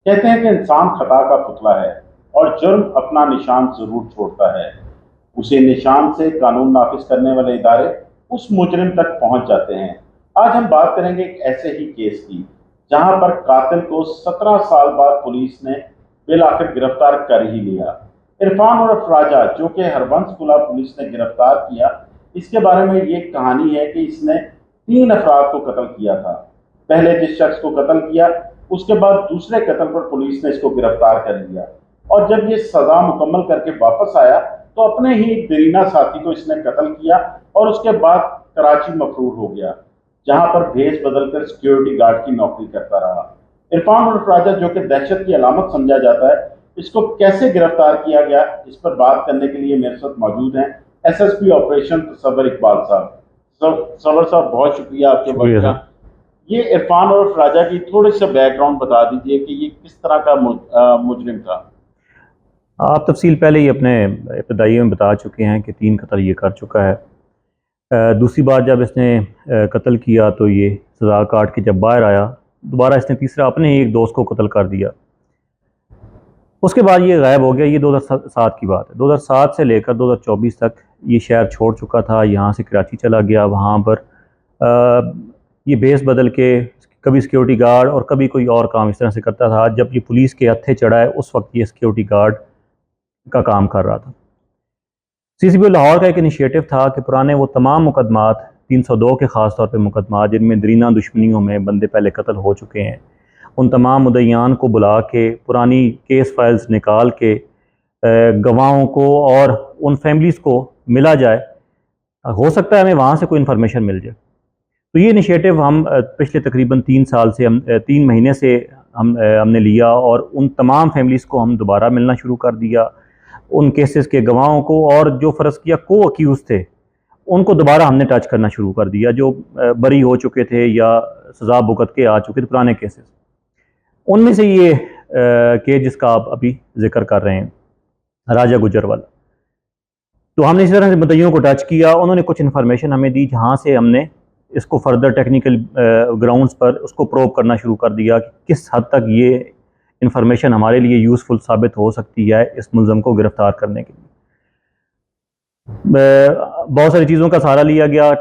कहते हैं कि इंसान खता का पुतला है और जुर्म अपना निशान जरूर छोड़ता है। उसे निशान से कानून नाफिज करने वाले इदारे उस मुजरिम तक पहुंच जाते हैं। आज हम बात करेंगे एक ऐसे ही केस की जहां पर कातिल को 17 साल बाद पुलिस ने बिल आखिर गिरफ्तार कर ही लिया। इरफान उर्फ राजा, जो कि हरबंसकुला पुलिस ने गिरफ्तार किया, इसके बारे में ये कहानी है कि इसने 3 अफराद को कत्ल किया था। पहले जिस शख्स को कत्ल किया, उसके बाद दूसरे कत्ल पर पुलिस ने इसको गिरफ्तार कर लिया और जब ये सजा मुकम्मल करके वापस आया तो अपने ही एक दरीना साथी को इसने कत्ल किया और उसके बाद कराची मफरूर हो गया, जहां पर भेष बदलकर सिक्योरिटी गार्ड की नौकरी करता रहा। इरफान उर्फ राजा, जो कि दहशत की अलामत समझा जाता है, इसको कैसे गिरफ्तार किया गया, इस पर बात करने के लिए मेरे साथ मौजूद हैं एसएसपी ऑपरेशन तसव्वुर इकबाल साहब। तसव्वुर साहब, बहुत शुक्रिया आपके वक्त का। ये इरफान उर्फ राजा की थोड़ी सा बैकग्राउंड बता दीजिए कि ये किस तरह का मुजरिम था। आप तफसील पहले ही अपने इब्तदाई में बता चुके हैं कि 3 कत्ल ये कर चुका है। दूसरी बार जब इसने कत्ल किया तो ये सज़ा काट के जब बाहर आया, दोबारा इसने तीसरा अपने ही एक दोस्त को कत्ल कर दिया। उसके बाद ये गायब हो गया। ये 2007 की बात है। 2007 से लेकर 2024 तक ये शहर छोड़ चुका था, यहाँ से कराची चला गया। वहाँ पर ये बेस बदल के कभी सिक्योरिटी गार्ड और कभी कोई और काम इस तरह से करता था। जब ये पुलिस के हत्थे चढ़ा है उस वक्त ये सिक्योरिटी गार्ड का काम कर रहा था। सीसीबी लाहौर का एक इनिशिएटिव था कि पुराने वो तमाम मुकदमात 302 के ख़ास तौर पे मुकदमात जिनमें दरीना दुश्मनियों में बंदे पहले कत्ल हो चुके हैं, उन तमाम मुद्दईयान को बुला के पुरानी केस फाइल्स निकाल के गवाहों को और उन फैमिलीज़ को मिला जाए। हो सकता है हमें वहाँ से कोई इन्फॉर्मेशन मिल जाए। तो ये इनिशिएटिव हम पिछले तकरीबन 3 साल से 3 महीने से हमने लिया और उन तमाम फैमिलीज़ को हम दोबारा मिलना शुरू कर दिया। उन केसेस के गवाहों को और जो फ़र्ज़ किया को अक्यूज़ थे उनको दोबारा हमने टच करना शुरू कर दिया, जो बरी हो चुके थे या सज़ा भुगत के आ चुके थे पुराने केसेस। उनमें से ये केस जिसका आप अभी जिक्र कर रहे हैं, राजा गुजर वाला, तो हमने इस तरह से मुद्दईयों को टच किया। उन्होंने कुछ इन्फॉर्मेशन हमें दी, जहाँ से हमने इसको फर्दर टेक्निकल ग्राउंड्स पर उसको प्रोब करना शुरू कर दिया कि किस हद तक ये इन्फॉर्मेशन हमारे लिए यूज़फुल साबित हो सकती है इस मुलज़म को गिरफ़्तार करने के लिए। बहुत सारी चीज़ों का सहारा लिया गया।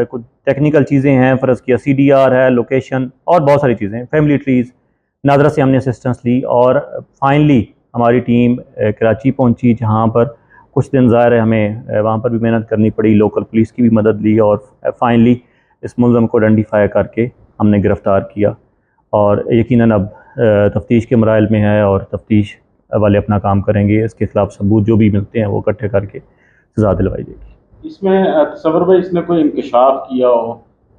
कुछ टेक्निकल चीज़ें हैं, फ़र्ज़ किया CDR है, लोकेशन और बहुत सारी चीज़ें, फैमिली ट्रीज़, नादरा से हमने असिस्टेंस ली और फाइनली हमारी टीम कराची पहुंची, जहां पर कुछ दिन ज़ाहिर है हमें वहां पर भी मेहनत करनी पड़ी, लोकल पुलिस की भी मदद ली और फाइनली इस मुलज़म को आइडेंटिफाई करके हमने गिरफ़्तार किया। और यकीनन अब तफ्तीश के मराइल में है और तफ्तीश वाले अपना काम करेंगे। इसके खिलाफ सबूत जो भी मिलते हैं वो इकट्ठे करके सज़ा दिलवाई जाएगी। इसमें तसव्वुर भाई, इसने कोई इंकशाफ किया हो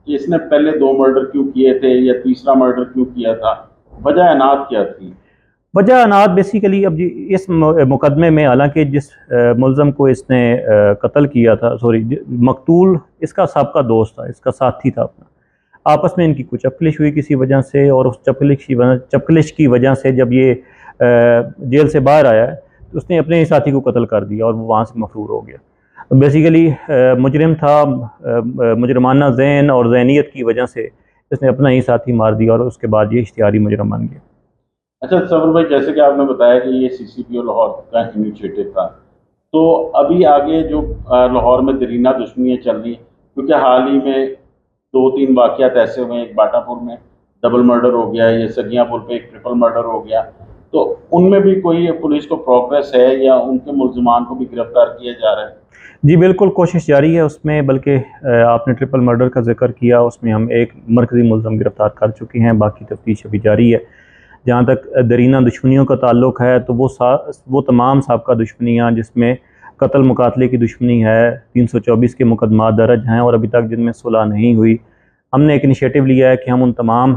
कि इसने पहले 2 मर्डर क्यों किए थे या तीसरा मर्डर क्यों किया था? वजह अनात क्या थी? वजह अनात बेसिकली अब इस मुकदमे में, हालांकि जिस मुलज़म को इसने कत्ल किया था, मकतूल इसका सबका दोस्त था, इसका साथी था अपना। आपस में इनकी कुछ चपलिश हुई किसी वजह से और उस चपलिश की वजह से जब ये जेल से बाहर आया है तो उसने अपने ही साथी को कत्ल कर दिया और वो वहाँ से मफरूर हो गया। तो बेसिकली मुजरिम था, मुजरमाना जहन और जहनीत की वजह से इसने अपना ही साथी मार दिया और उसके बाद ये इश्तिहारी मुजरम बन गया। अच्छा तसव्वुर भाई, जैसे कि आपने बताया कि ये CCPO लाहौर का इनिशिएटिव था, तो अभी आगे जो लाहौर में दरीना दुश्मनियाँ चल रही हैं, क्योंकि हाल ही में 2-3 वाक़यात ऐसे हुए हैं, एक बाटापुर में डबल मर्डर हो गया, ये सगियापुर पे एक ट्रिपल मर्डर हो गया, तो उनमें भी कोई पुलिस को प्रोग्रेस है या उनके मुल्ज़िमान को भी गिरफ्तार किया जा रहा है? जी बिल्कुल, कोशिश जारी है उसमें। बल्कि आपने ट्रिपल मर्डर का जिक्र किया, उसमें हम एक मरकज़ी मुल्ज़म गिरफ़्तार कर चुके हैं, बाकी तफ्तीश अभी जारी है। जहाँ तक दरीना दुश्मनियों का ताल्लुक़ है तो वो तमाम साबका दुश्मनियाँ जिसमें कत्ल मुकातले की दुश्मनी है, 324 के मुकदमात दर्ज हैं और अभी तक जिनमें सुलह नहीं हुई, हमने एक इनिशिएटिव लिया है कि हम उन तमाम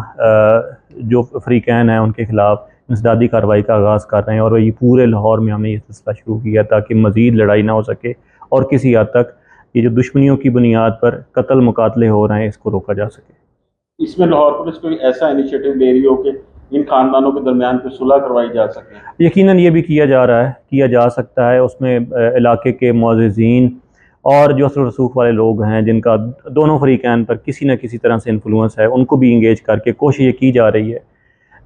जो फ़रीक़ैन हैं उनके ख़िलाफ़ इंसदादी कार्रवाई का आगाज़ कर रहे हैं। और ये पूरे लाहौर में हमने ये सिलसिला शुरू किया ताकि मज़ीद लड़ाई ना हो सके और किसी हद तक ये जो दुश्मनियों की बुनियाद पर कत्ल मुकातले हो रहे हैं इसको रोका जा सके। इसमें लाहौर पुलिस कोई ऐसा इनिशिएटिव ले रही हो कि इन खानदानों के दरमियान कोई सुलह करवाई जा सके? यकीनन ये भी किया जा रहा है, किया जा सकता है। उसमें इलाके के मुअज़्ज़िज़ीन और जो असर रसूख वाले लोग हैं जिनका दोनों फ़रीक़ैन पर किसी न किसी तरह से इन्फ्लुएंस है, उनको भी इंगेज करके कोशिश ये की जा रही है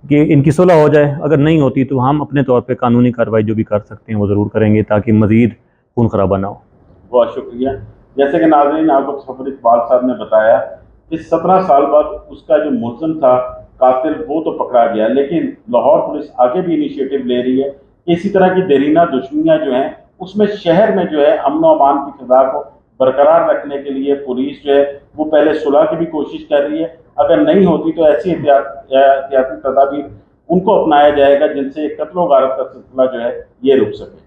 कि इनकी सुलह हो जाए। अगर नहीं होती तो हम अपने तौर पे कानूनी कार्रवाई जो भी कर सकते हैं वो ज़रूर करेंगे, ताकि मज़ीद खून खराबा ना हो। बहुत शुक्रिया। जैसे कि नाज़रीन आपको खबर इकबाल साहब ने बताया कि 17 साल बाद उसका जो मुलज़िम था कातिल वो तो पकड़ा गया, लेकिन लाहौर पुलिस आगे भी इनिशिएटिव ले रही है। इसी तरह की देरीना दुश्मनियां जो हैं उसमें शहर में जो है अमन व अमान की फिजा को बरकरार रखने के लिए पुलिस जो है वो पहले सुलह की भी कोशिश कर रही है। अगर नहीं होती तो ऐसी एहतियाती तदाबीर उनको अपनाया जाएगा जिनसे कत्ल गारत का सिलसिला जो है ये रुक सके।